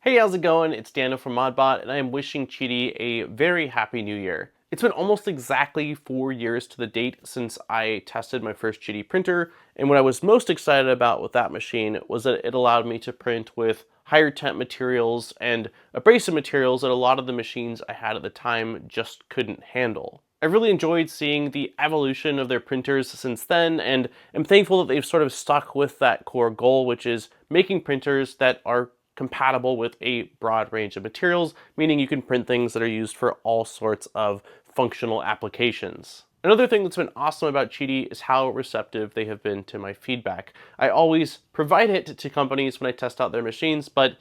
Hey, how's it going? It's Daniel from ModBot, and I am wishing QIDI a very happy new year. It's been almost exactly 4 years to the date since I tested my first QIDI printer, and what I was most excited about with that machine was that it allowed me to print with higher temp materials and abrasive materials that a lot of the machines I had at the time just couldn't handle. I really enjoyed seeing the evolution of their printers since then, and am thankful that they've sort of stuck with that core goal, which is making printers that are compatible with a broad range of materials, meaning you can print things that are used for all sorts of functional applications. Another thing that's been awesome about QIDI is how receptive they have been to my feedback. I always provide it to companies when I test out their machines, but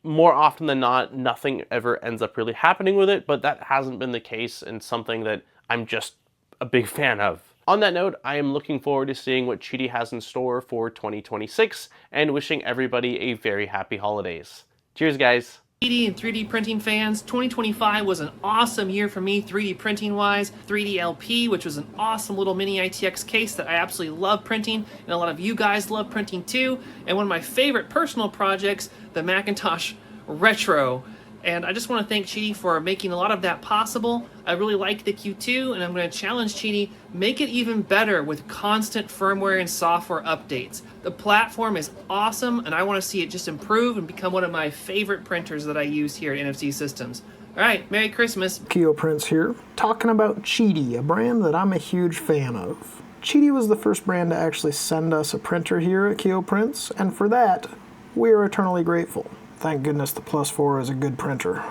more often than not, nothing ever ends up really happening with it, but that hasn't been the case and something that I'm just a big fan of. On that note, I am looking forward to seeing what QIDI has in store for 2026 and wishing everybody a very happy holidays. Cheers, guys. 3D and 3D printing fans, 2025 was an awesome year for me 3D printing wise. 3D LP, which was an awesome little mini ITX case that I absolutely love printing, and a lot of you guys love printing too. And one of my favorite personal projects, the Macintosh Retro. And I just want to thank QIDI for making a lot of that possible. I really like the Q2, and I'm going to challenge QIDI, make it even better with constant firmware and software updates. The platform is awesome, and I want to see it just improve and become one of my favorite printers that I use here at NFC Systems. All right, Merry Christmas. Keo Prints here, talking about QIDI, a brand that I'm a huge fan of. QIDI was the first brand to actually send us a printer here at Keo Prints, and for that, we are eternally grateful. Thank goodness the Plus 4 is a good printer.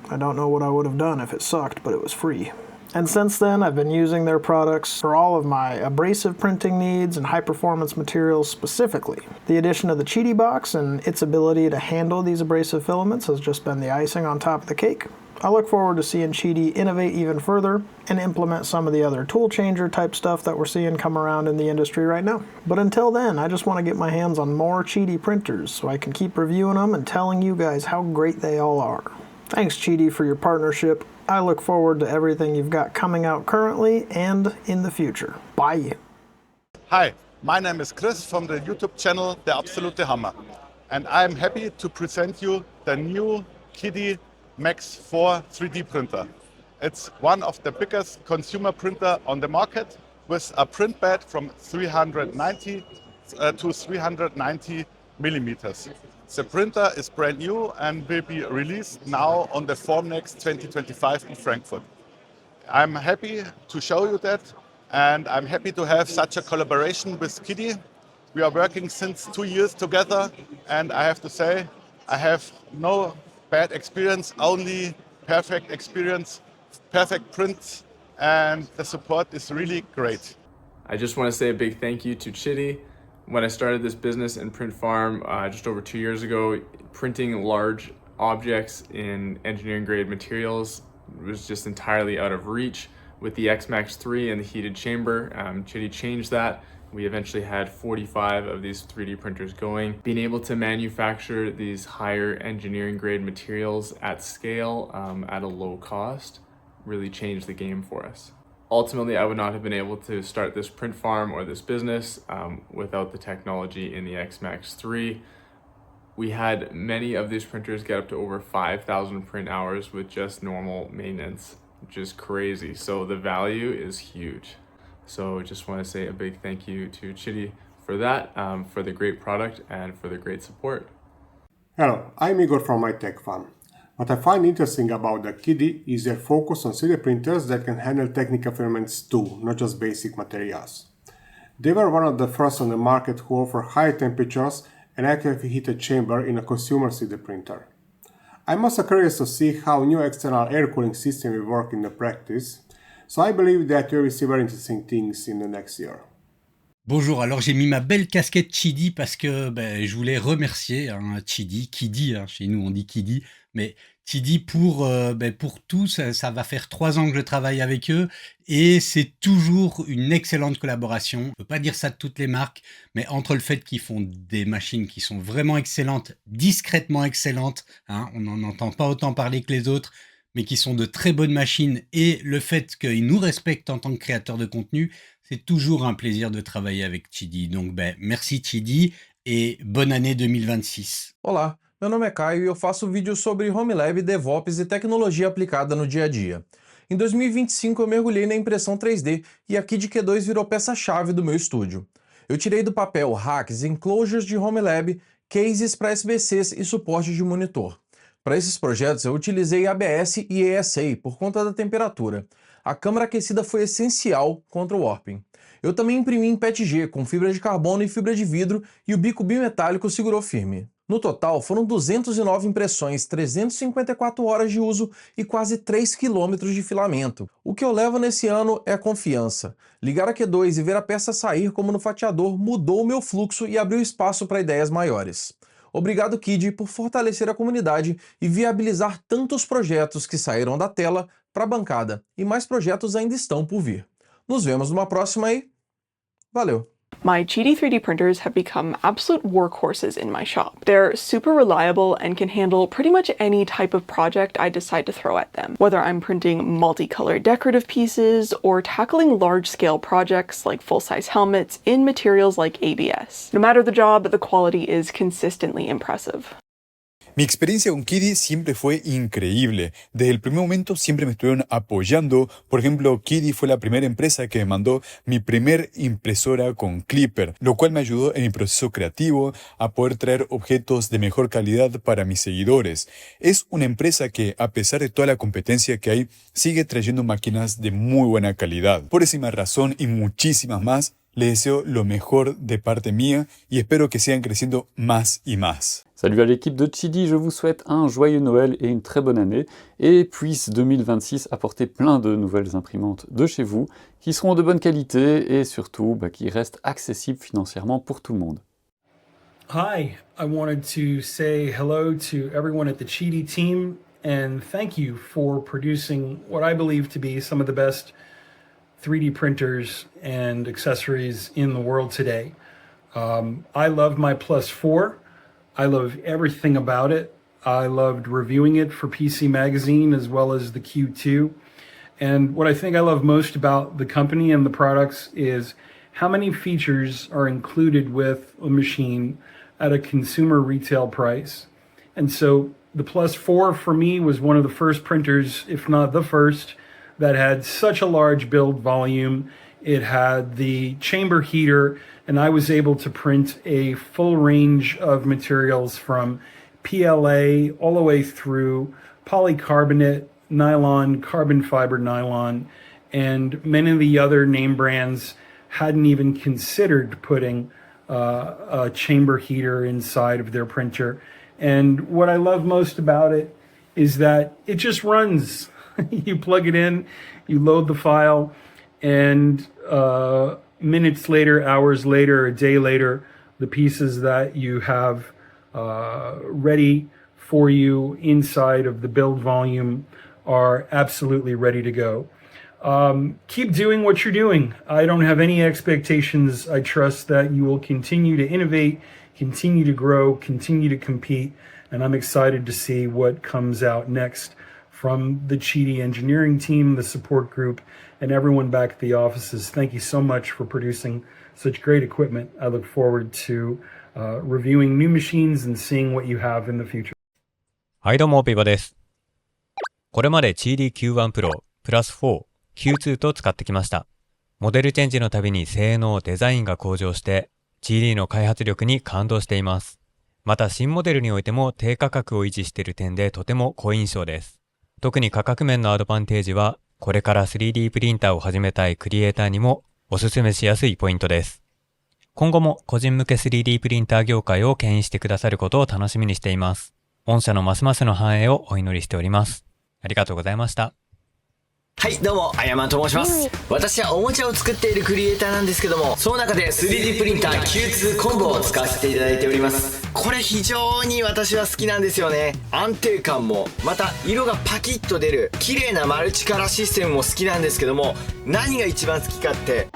I don't know what I would have done if it sucked, but it was free. And since then, I've been using their products for all of my abrasive printing needs and high-performance materials specifically. The addition of the QIDI box and its ability to handle these abrasive filaments has just been the icing on top of the cake. I look forward to seeing QIDI innovate even further and implement some of the other tool changer type stuff that we're seeing come around in the industry right now. But until then, I just want to get my hands on more QIDI printers so I can keep reviewing them and telling you guys how great they all are. Thanks QIDI for your partnership. I look forward to everything you've got coming out currently and in the future. Bye. Hi, my name is Chris from the YouTube channel Der Absolute Hammer, and I'm happy to present you the new QIDI Max 4 3D printer. It's one of the biggest consumer printer on the market with a print bed from 390 to 390 millimeters. The printer is brand new and will be released now on the Formnext 2025 in Frankfurt. I'm happy to show you that, and I'm happy to have such a collaboration with QIDI. We are working since 2 years together, and I have to say I have no bad experience, only perfect experience, perfect prints, and the support is really great. I just want to say a big thank you to QIDI. When I started this business and print farm just over 2 years ago, printing large objects in engineering grade materials was just entirely out of reach. With the X-Max 3 and the heated chamber, QIDI changed that. We eventually had 45 of these 3D printers going. Being able to manufacture these higher engineering grade materials at scale at a low cost really changed the game for us. Ultimately, I would not have been able to start this print farm or this business without the technology in the X-Max 3. We had many of these printers get up to over 5,000 print hours with just normal maintenance, which is crazy. So the value is huge. So just want to say a big thank you to QIDI for that, for the great product and for the great support. Hello, I'm Igor from MyTechFun. What I find interesting about the QIDI is their focus on 3D printers that can handle technical filaments too, not just basic materials. They were one of the first on the market who offer high temperatures and accurately heated chamber in a consumer 3D printer. I'm also curious to see how new external air cooling system will work in the practice, so I believe that we will see very interesting things in the next year. Bonjour, alors j'ai mis ma belle casquette QIDI parce que je voulais remercier QIDI, chez nous on dit QIDI, mais QIDI pour tout, ça va faire 3 ans que je travaille avec eux et c'est toujours une excellente collaboration. On ne peut pas dire ça de toutes les marques, mais entre le fait qu'ils font des machines qui sont vraiment excellentes, discrètement excellentes, on n'en entend pas autant parler que les autres, mais qui sont de très bonnes machines, et le fait qu'ils nous respectent en tant que créateurs de contenu, c'est toujours un plaisir de travailler avec QIDI. Donc merci QIDI et bonne année 2026. Olá, Meu nome é Caio e eu faço vídeos sobre Home Lab, DevOps e tecnologia aplicada no dia a dia. Em 2025 eu mergulhei na impressão 3D e a QIDI Q2 virou peça-chave do meu estúdio. Eu tirei do papel racks, enclosures de Home Lab, cases para SBCs e suporte de monitor. Para esses projetos eu utilizei ABS e ESA por conta da temperatura. A câmara aquecida foi essencial contra o warping. Eu também imprimi em PETG com fibra de carbono e fibra de vidro e o bico bimetálico segurou firme. No total, foram 209 impressões, 354 horas de uso e quase 3 km de filamento. O que eu levo nesse ano é a confiança. Ligar a Q2 e ver a peça sair como no fatiador mudou o meu fluxo e abriu espaço para ideias maiores. Obrigado, QIDI, por fortalecer a comunidade e viabilizar tantos projetos que saíram da tela para a bancada, e mais projetos ainda estão por vir. Nos vemos numa próxima e valeu! My QIDI 3D printers have become absolute workhorses in my shop. They're super reliable and can handle pretty much any type of project I decide to throw at them, whether I'm printing multicolored decorative pieces or tackling large-scale projects like full-size helmets in materials like ABS. No matter the job, the quality is consistently impressive. Mi experiencia con QIDI siempre fue increíble. Desde el primer momento siempre me estuvieron apoyando. Por ejemplo, QIDI fue la primera empresa que me mandó mi primer impresora con clipper, lo cual me ayudó en mi proceso creativo a poder traer objetos de mejor calidad para mis seguidores. Es una empresa que, a pesar de toda la competencia que hay, sigue trayendo máquinas de muy buena calidad. Por esa misma razón y muchísimas más, les deseo lo mejor de parte mía y espero que sigan creciendo más y más. Salut à l'équipe de QIDI, je vous souhaite un joyeux Noël et une très bonne année, et puisse 2026 apporter plein de nouvelles imprimantes de chez vous, qui seront de bonne qualité et surtout qui restent accessibles financièrement pour tout le monde. Hi, I wanted to say hello to everyone at the QIDI team and thank you for producing what I believe to be some of the best 3D printers and accessories in the world today. I love my Plus 4. I love everything about it. I loved reviewing it for PC Magazine as well as the Q2. And what I think I love most about the company and the products is how many features are included with a machine at a consumer retail price. And so the Plus 4 for me was one of the first printers, if not the first, that had such a large build volume. It had the chamber heater, and I was able to print a full range of materials from PLA all the way through polycarbonate, nylon, carbon fiber nylon, and many of the other name brands hadn't even considered putting a chamber heater inside of their printer. And what I love most about it is that it just runs. You plug it in, you load the file, and minutes later, hours later, a day later, the pieces that you have ready for you inside of the build volume are absolutely ready to go. Keep doing what you're doing. I don't have any expectations. I trust that you will continue to innovate, continue to grow, continue to compete, and I'm excited to see what comes out next from the QIDI engineering team, the support group, and everyone back at the offices. Thank you so much for producing such great equipment. I look forward to reviewing new machines and seeing what you have in the future. はいどうも、ビバです。これまで QIDI Q1 Pro、プラス4、Q2 と使ってきました。モデルチェンジのたびに性能、デザインが向上して、QIDI の開発力に感動しています。また新モデルにおいても低価格を維持している点でとても好印象です。特に価格面のアドバンテージは、これから 3D プリンターを始めたいクリエイターにもおすすめしやすいポイントです。今後も個人向け 3D プリンター業界を牽引してくださることを楽しみにしています。御社のますますの繁栄をお祈りしております。ありがとうございました。はい、どうも、IAMMANと申します。私はおもちゃを作っているクリエイターなんですけども、その中で 3D プリンター Q2 コンボを使わせていただいております。これ非常に私は好きなんですよね。安定感も、また色がパキッと出る綺麗なマルチカラーシステムも好きなんですけども、何が一番好きかって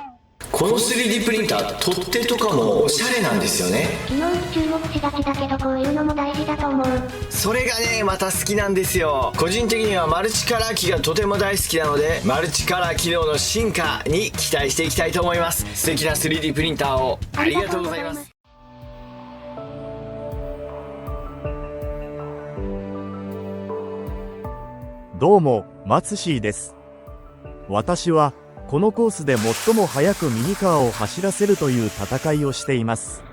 この 3D プリンター取っ手とかもおしゃれなんですよね。機能に注目しがちだけどこういうのも大事だと思う。それがねまた好きなんですよ。個人的にはマルチカラー機がとても大好きなので、マルチカラー機能の進化に期待していきたいと思います。素敵な 3D プリンターをありがとうございます。どうも、matsucyです。私はこのコースで最も速くミニカーを走らせるという戦いをしています。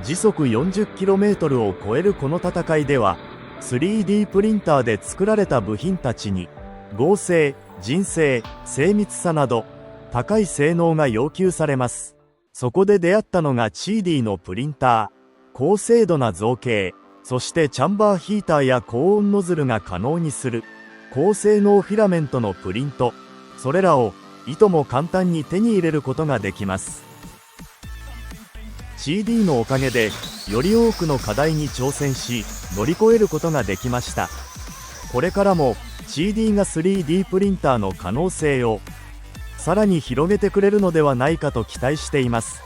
時速 40km を超えるこの戦いでは、3D プリンターで作られた部品たちに合成、迅精、精密さなど高い性能が要求されます。そこで出会ったのがQIDIのプリンター、高精度な造形、そしてチャンバーヒーターや高温ノズルが可能にする高性能フィラメントのプリント、それらをいとも簡単に手に入れることができます。QIDIのおかげでより多くの課題に挑戦し乗り越えることができました。これからもQIDIが 3D プリンターの可能性をさらに広げてくれるのではないかと期待しています。